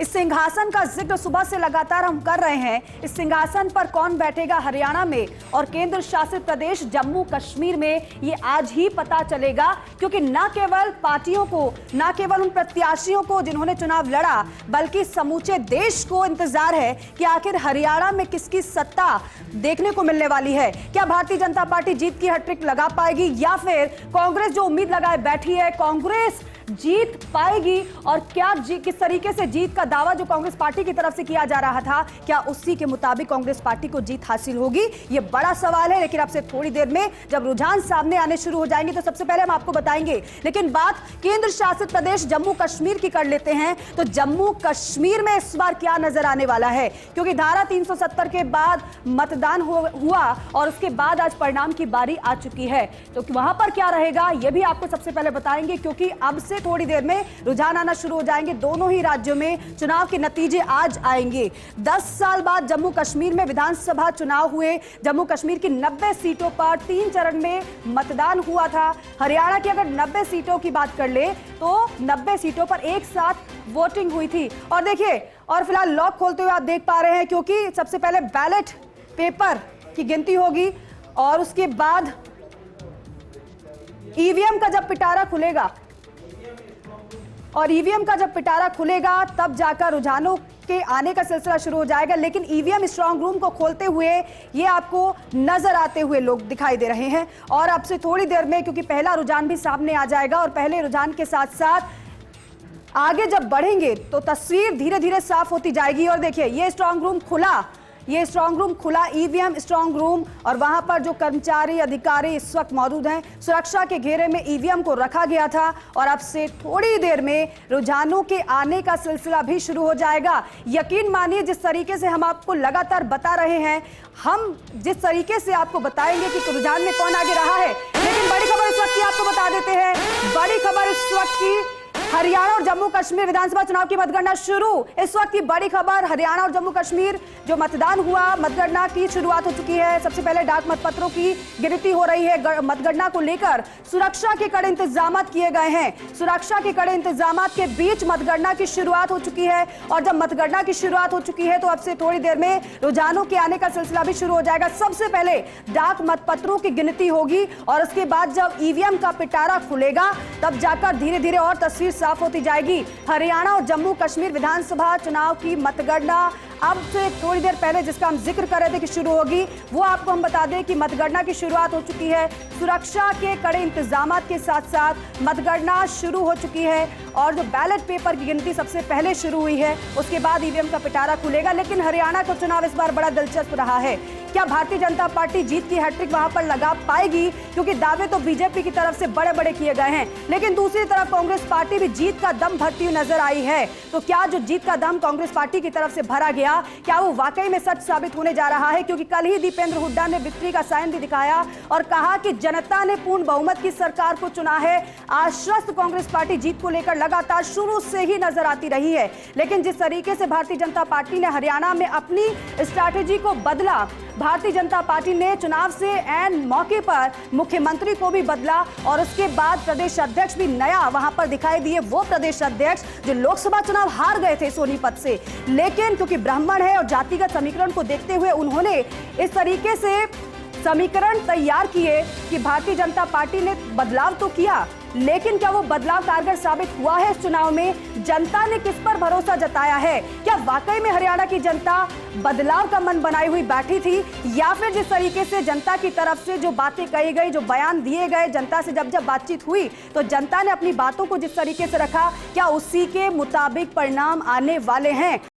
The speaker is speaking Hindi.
इस सिंहासन का जिक्र सुबह से लगातार हम कर रहे हैं। इस सिंहासन पर कौन बैठेगा हरियाणा में और केंद्र शासित प्रदेश जम्मू कश्मीर में, ये आज ही पता चलेगा। क्योंकि न केवल पार्टियों को, न केवल उन प्रत्याशियों को जिन्होंने चुनाव लड़ा, बल्कि समूचे देश को इंतजार है कि आखिर हरियाणा में किसकी सत्ता देखने को मिलने वाली है। क्या भारतीय जनता पार्टी जीत की हैट्रिक लगा पाएगी या फिर कांग्रेस जो उम्मीद लगाए बैठी है, कांग्रेस जीत पाएगी? और क्या किस तरीके से जीत का दावा जो कांग्रेस पार्टी की तरफ से किया जा रहा था, क्या उसी के मुताबिक कांग्रेस पार्टी को जीत हासिल होगी? ये बड़ा सवाल है। लेकिन आपसे थोड़ी देर में जब रुझान सामने आने शुरू हो जाएंगे तो सबसे पहले हम आपको बताएंगे। लेकिन बात केंद्र शासित प्रदेश जम्मू कश्मीर की कर लेते हैं। तो जम्मू कश्मीर में इस बार क्या नजर आने वाला है? क्योंकि धारा 370 के बाद मतदान हुआ और उसके बाद आज परिणाम की बारी आ चुकी है। तो वहां पर क्या रहेगा यह भी आपको सबसे पहले बताएंगे, क्योंकि अब से थोड़ी देर में रुझान आना शुरू हो जाएंगे। दोनों ही राज्यों में चुनाव के नतीजे आज आएंगे। 10 साल बाद जम्मू कश्मीर में विधानसभा चुनाव हुए। जम्मू कश्मीर की 90 सीटों पर 3 चरण में मतदान हुआ था। हरियाणा की अगर 90 सीटों की बात कर ले तो 90 सीटों पर एक साथ वोटिंग हुई थी। और देखिए, और फिलहाल लॉक खोलते हुए आप देख पा रहे हैं, क्योंकि सबसे पहले बैलेट पेपर की गिनती होगी और उसके बाद ईवीएम का जब पिटारा खुलेगा, और ईवीएम का जब पिटारा खुलेगा तब जाकर रुझानों के आने का सिलसिला शुरू हो जाएगा। लेकिन ईवीएम स्ट्रांग रूम को खोलते हुए ये आपको नजर आते हुए लोग दिखाई दे रहे हैं। और अब से थोड़ी देर में, क्योंकि पहला रुझान भी सामने आ जाएगा और पहले रुझान के साथ साथ आगे जब बढ़ेंगे तो तस्वीर धीरे धीरे साफ होती जाएगी। और देखिए, ये स्ट्रांग रूम खुला, ये स्ट्रांग रूम खुला, ईवीएम स्ट्रांग रूम, और वहां पर जो कर्मचारी अधिकारी इस वक्त मौजूद हैं, सुरक्षा के घेरे में ईवीएम को रखा गया था। और अब से थोड़ी देर में रुझानों के आने का सिलसिला भी शुरू हो जाएगा। यकीन मानिए, जिस तरीके से हम आपको लगातार बता रहे हैं, हम जिस तरीके से आपको बताएंगे कि रुझान में कौन आगे रहा है। लेकिन बड़ी खबर इस वक्त की आपको बता देते हैं। बड़ी खबर इस वक्त की, हरियाणा और जम्मू कश्मीर विधानसभा चुनाव की मतगणना शुरू। इस वक्त की बड़ी खबर, हरियाणा और जम्मू कश्मीर जो मतदान हुआ, मतगणना की शुरुआत हो चुकी है। सबसे पहले डाक मतपत्रों की गिनती हो रही है। मतगणना को लेकर सुरक्षा के कड़े इंतजाम किए गए हैं। सुरक्षा के कड़े इंतजाम के बीच मतगणना की शुरुआत हो चुकी है। और जब मतगणना की शुरुआत हो चुकी है तो अब से थोड़ी देर में रुझानों के आने का सिलसिला भी शुरू हो जाएगा। सबसे पहले डाक मतपत्रों की गिनती होगी और उसके बाद जब ईवीएम का पिटारा खुलेगा तब जाकर धीरे धीरे और तस्वीर साफ होती जाएगी। हरियाणा और जम्मू कश्मीर विधानसभा चुनाव की मतगणना अब से थोड़ी देर पहले जिसका हम जिक्र कर रहे थे कि शुरू होगी, वो आपको हम बता दें कि मतगणना की शुरुआत हो चुकी है। सुरक्षा के कड़े इंतजाम के साथ साथ मतगणना शुरू हो चुकी है। और जो बैलेट पेपर की गिनती सबसे पहले शुरू हुई है, उसके बाद ईवीएम का पिटारा खुलेगा। लेकिन हरियाणा का चुनाव इस बार बड़ा दिलचस्प रहा है। क्या भारतीय जनता पार्टी जीत की हैट्रिक वहां पर लगा पाएगी? क्योंकि दावे तो बीजेपी की तरफ से बड़े बड़े किए गए हैं, लेकिन दूसरी तरफ कांग्रेस पार्टी भी जीत का दम भरती हुई नजर आई है। तो क्या जो जीत का दम कांग्रेस पार्टी की तरफ से भरा गया, क्या वो वाकई में सच साबित होने जा रहा है? क्योंकि कल ही दीपेंद्र हुड्डा ने विक्ट्री का साइन भी दिखाया और कहा कि जनता ने पूर्ण बहुमत की सरकार को चुना है। आश्वस्त कांग्रेस पार्टी जीत को लेकर लगातार शुरू से ही नजर आती रही है। लेकिन जिस तरीके से भारतीय जनता पार्टी ने हरियाणा में अपनी स्ट्रैटेजी को बदला, भारतीय जनता पार्टी ने चुनाव से ऐन मौके पर मुख्यमंत्री को भी बदला और उसके बाद प्रदेश अध्यक्ष भी नया वहां पर दिखाई दिए। वो प्रदेश अध्यक्ष जो लोकसभा चुनाव हार गए थे सोनीपत से, लेकिन क्योंकि ब्राह्मण है और जातिगत समीकरण को देखते हुए उन्होंने इस तरीके से समीकरण तैयार किए कि भारतीय जनता पार्टी ने बदलाव तो किया, लेकिन क्या वो बदलाव कारगर साबित हुआ है? इस चुनाव में जनता ने किस पर भरोसा जताया है? क्या वाकई में हरियाणा की जनता बदलाव का मन बनाई हुई बैठी थी, या फिर जिस तरीके से जनता की तरफ से जो बातें कही गई, जो बयान दिए गए, जनता से जब जब बातचीत हुई तो जनता ने अपनी बातों को जिस तरीके से रखा, क्या उसी के मुताबिक परिणाम आने वाले हैं?